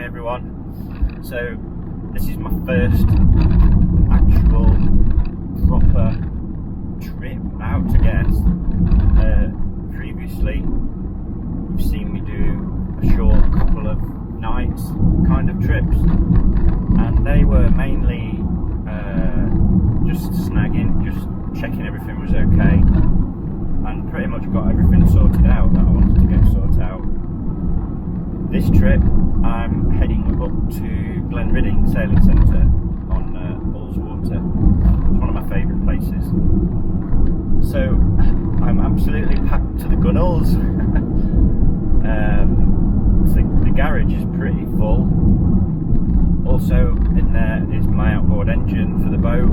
everyone. So this is my first actual proper trip out, I guess. Previously you've seen me do a short couple of nights kind of trips, and they were mainly just snagging, just checking everything was okay, and pretty much got everything sorted out that I wanted to get sorted out. This trip I'm heading up to Glenridding Sailing Centre on Ullswater. It's one of my favourite places. So I'm absolutely packed to the gunnels. The garage is pretty full. Also in there is my outboard engine for the boat.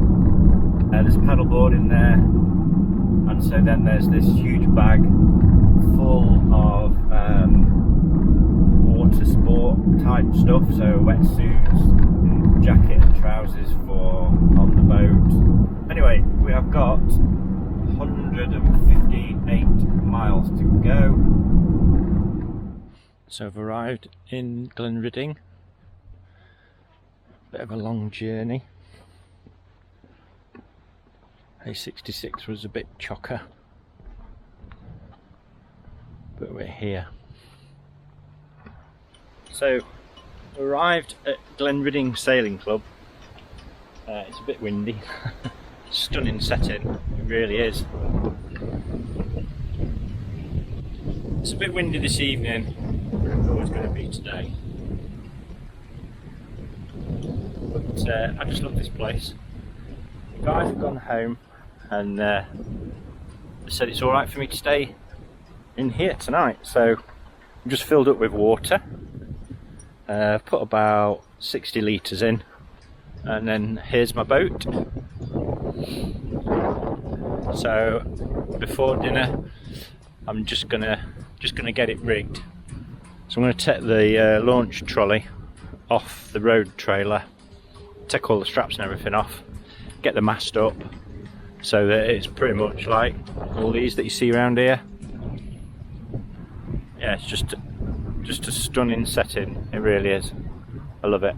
There's a paddleboard in there, and so then there's this huge bag full of water sport type stuff, so wetsuits, jacket and trousers for on the boat. Anyway, we have got 158 miles to go. So I've arrived in Glenridding. Bit of a long journey. A66 was a bit chocker, but we're here. So arrived at Glenridding Sailing Club. It's a bit windy. Stunning setting, it really is. It's a bit windy this evening, but it's always going to be today. But I just love this place. The guys have gone home and they said it's alright for me to stay in here tonight, so I'm just filled up with water. Put about 60 litres in, and then here's my boat. So before dinner I'm just gonna get it rigged. So I'm gonna take the launch trolley off the road trailer, take all the straps and everything off, get the mast up so that it's pretty much like all these that you see around here. Yeah, it's just a stunning setting, it really is. I love it.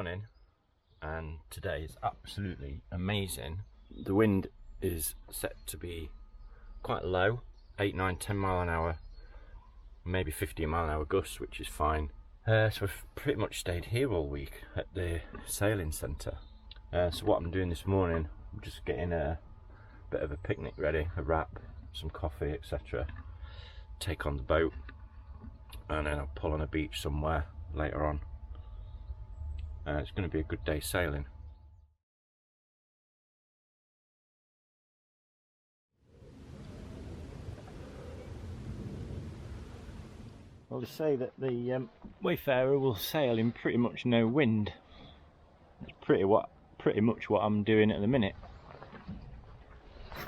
morning, and today is absolutely amazing. The wind is set to be quite low, 8, 9, 10 mile an hour, maybe 15 mile an hour gusts, which is fine. So we've pretty much stayed here all week at the sailing centre. So what I'm doing this morning, I'm just getting a bit of a picnic ready, a wrap, some coffee, etc. Take on the boat, and then I'll pull on a beach somewhere later on. It's going to be a good day sailing. Well, they say that the Wayfarer will sail in pretty much no wind. It's pretty much what I'm doing at the minute.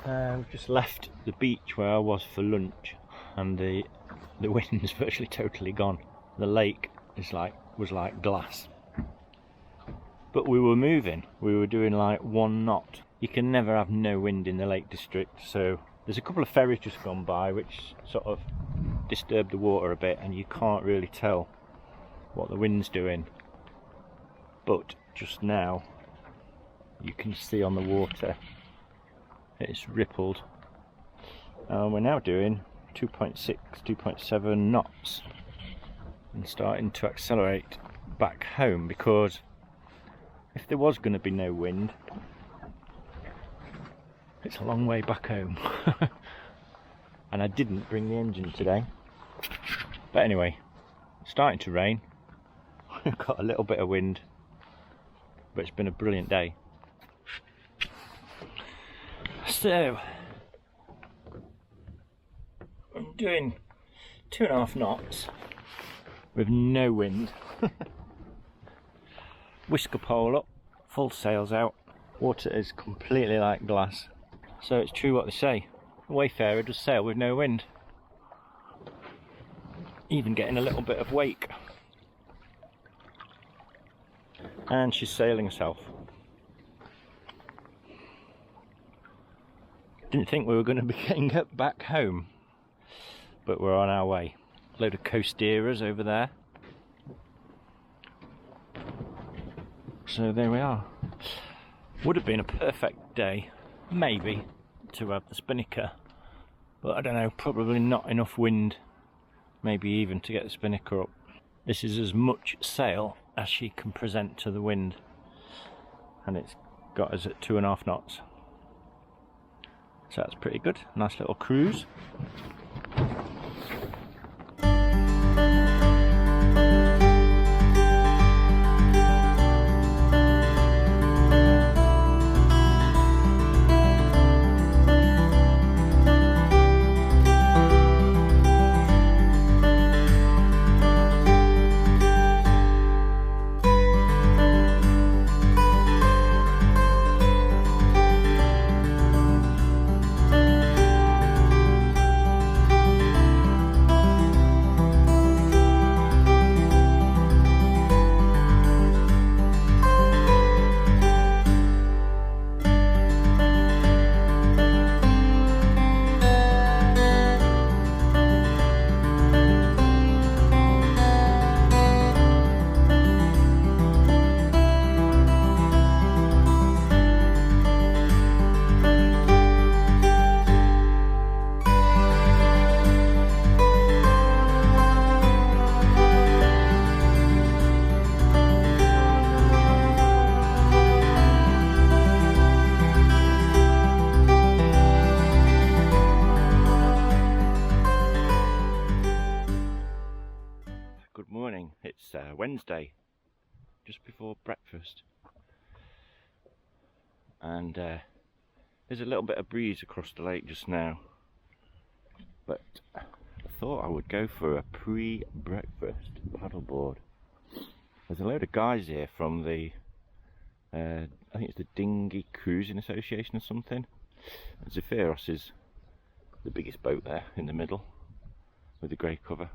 We've just left the beach where I was for lunch, and the wind's virtually totally gone. The lake was like glass. But we were moving. We were doing like 1 knot. You can never have no wind in the Lake District, so there's a couple of ferries just gone by which sort of disturb the water a bit, and you can't really tell what the wind's doing. But just now you can see on the water it's rippled, and we're now doing 2.6, 2.7 knots and starting to accelerate back home, because if there was going to be no wind, it's a long way back home. And I didn't bring the engine today. But anyway, it's starting to rain. We've got a little bit of wind, but it's been a brilliant day. So I'm doing 2.5 knots with no wind. Whisker pole up, full sails out. Water is completely like glass. So it's true what they say. A Wayfarer does sail with no wind. Even getting a little bit of wake. And she's sailing herself. Didn't think we were going to be getting up back home, but we're on our way. Load of coasterers over there. So there we are. Would have been a perfect day, maybe, to have the spinnaker, but I don't know, probably not enough wind, maybe even to get the spinnaker up. This is as much sail as she can present to the wind, and it's got us at 2.5 knots. So that's pretty good, nice little cruise. It's Wednesday, just before breakfast, and there's a little bit of breeze across the lake just now, but I thought I would go for a pre-breakfast paddleboard. There's a load of guys here from the I think it's the Dinghy Cruising Association or something. Zephyros is the biggest boat there in the middle with the grey cover.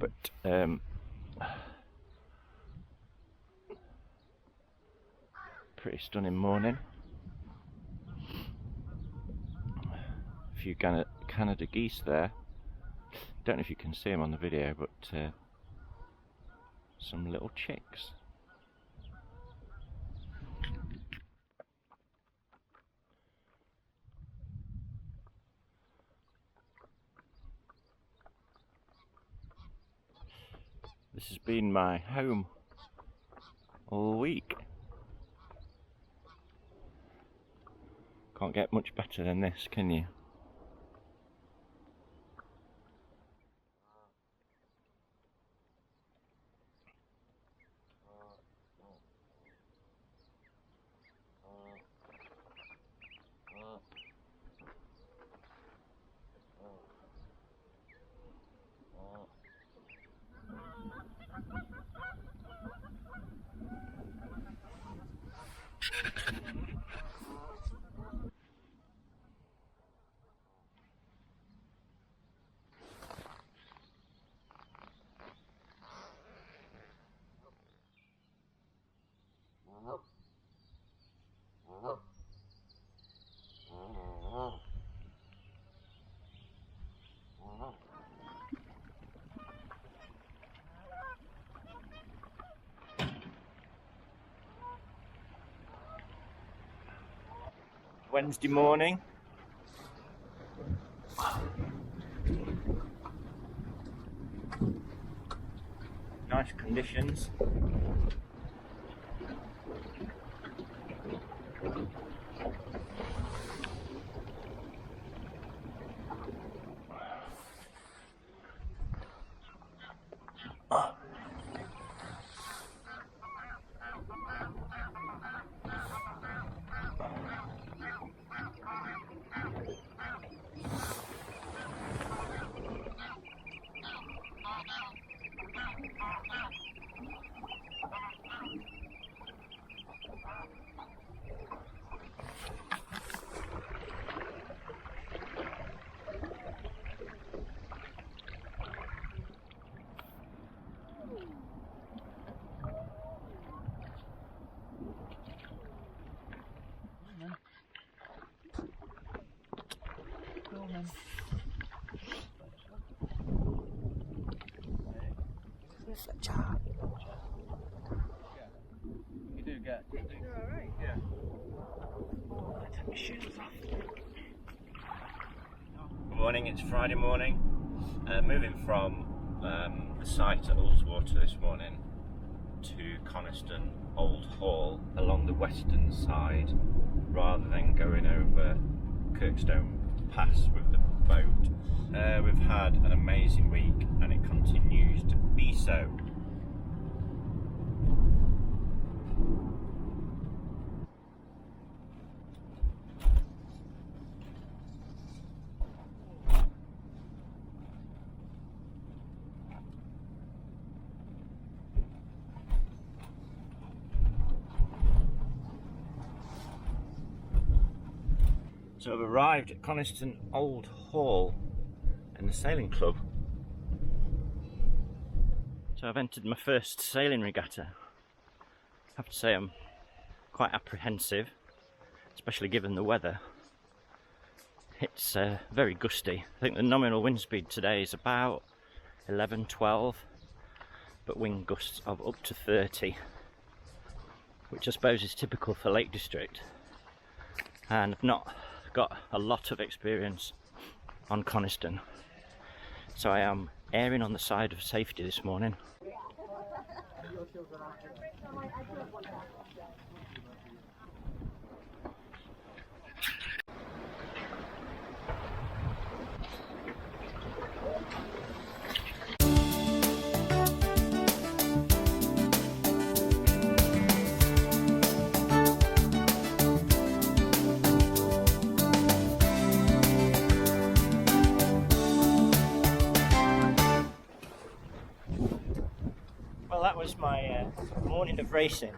But pretty stunning morning. A few Canada geese there. Don't know if you can see them on the video, but some little chicks. This has been my home all week. Can't get much better than this, can you? Wednesday morning. Nice conditions. You do get. You're alright. Yeah. Take my shoes off. Good morning, it's Friday morning. Moving from the site at Ullswater this morning to Coniston Old Hall along the western side rather than going over Kirkstone Pass with the boat. We've had an amazing week and it continues to be so. So I've arrived at Coniston Old Hall in the sailing club. So I've entered my first sailing regatta. I have to say I'm quite apprehensive, especially given the weather. It's very gusty. I think the nominal wind speed today is about 11, 12, but wind gusts of up to 30, which I suppose is typical for Lake District. And I've not got a lot of experience on Coniston, so I am erring on the side of safety this morning. Well, that was my morning of racing.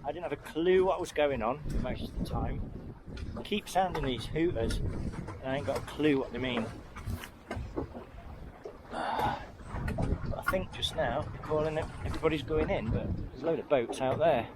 I didn't have a clue what was going on most of the time. I keep sounding these hooters and I ain't got a clue what they mean. But I think just now they're calling it everybody's going in, but there's a load of boats out there.